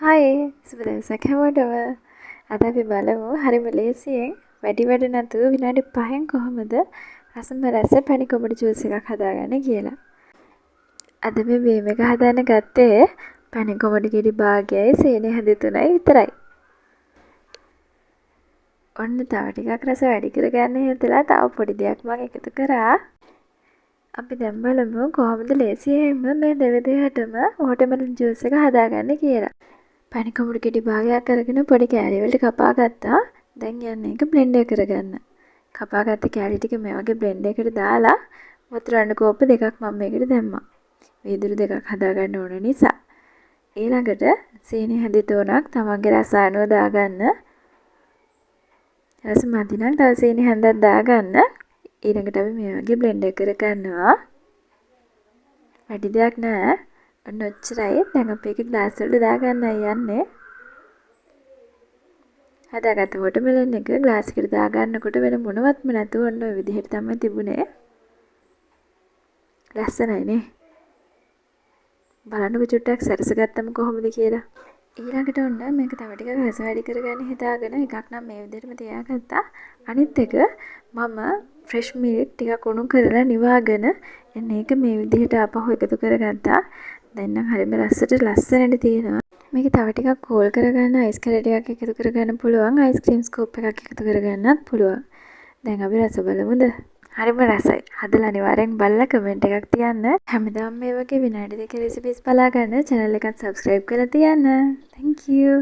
හයි සුබ දවසක් හැමෝටම. අද අපි බලමු හරිම ලේසියෙන් වැඩි වැඩ නැතුව විනාඩි 5න් කොහොමද රසම රස පැණි කොමඩු ජූස් එකක් හදාගන්නේ කියලා. අද මේ බීම එක හදන්න ගත්තේ පැණි කොමඩු ගෙඩි භාගයයි සීනි හැඳි 3යි විතරයි. ඔන්න තව ටිකක් රස වැඩි කරගන්න හිතලා තව පොඩි දෙයක් මම එකතු කරා. අපි දැන් බලමු කොහොමද ලේසියෙන්ම මේ දෙවිදිහටම වෝටර්මෙලන් ජූස් එක හදාගන්නේ කියලා. පැණි කොමඩු ගෙඩි භාගයක් අරගෙන පොඩි කෑලි වලට කපා ගත්තා. දැන් යන්නේ ඒක බ්ලෙන්ඩර් කරගන්න. කපාගත්ත කෑලි ටික මේ වගේ බ්ලෙන්ඩර් එකට දාලා වතුර අඬ කෝප්ප දෙකක් මම මේකට දැම්මා. වීදුරු දෙකක් හදාගන්න ඕන නිසා. ඊළඟට සීනි හැඳි 3ක් තමන්ගේ රස අනුව දාගන්න. රස මදි නම් තව සීනි හැඳක් දාගන්න. ඊළඟට අපි මේ වගේ බ්ලෙන්ඩර් කරගන්නවා. වැඩි දෙයක් නෑ. ඔන්න ඔච්චරයි. දැන් අපි ඒක ග්ලාස් වලට දාගන්නයි යන්නේ. හදාගත්ත වෝටර්මෙලන් එක ග්ලාස් එකට දාගන්නකොට වෙන මොනවත්ම නැතුව ඔන්න ඔය විදිහට තමයි තිබුණේ. ලස්සනයි නේ. බලන්නකො චුට්ටක් සැරසගත්තම කොහොමද කියලා. ඊළඟට ඔන්න මේක තව ටිකක් රස වැඩි කරගන්න හිතාගෙන එකක් නම් මේ විදිහටම තියාගත්තා. අනිත් එක මම ෆ්‍රෙෂ් මිල්ක් ටිකක් උණු කරලා නිවාගෙන එන්න ඒක මේ විදිහට ආපහු එකතු කරගත්තා. දැන් නම් හරිම ලස්සනට තියෙනවා. මේක තව ටිකක් කෝල් කරගන්න අයිස් කැලි ටිකක් එකතු කරගන්න පුළුවන්. අයිස්ක්‍රීම් ස්කූප් එකක් එකතු කරගන්නත් පුළුවන්. දැන් අපි රස බලමුද? හරිම රසයි. හදලා අනිවාර්යෙන් බලලා කමෙන්ට් එකක් තියන්න. හැමදාම මේ වගේ විනාඩි 2 රෙසිපීස් බලා ගන්න channel එකත් subscribe කරලා තියන්න. Thank you.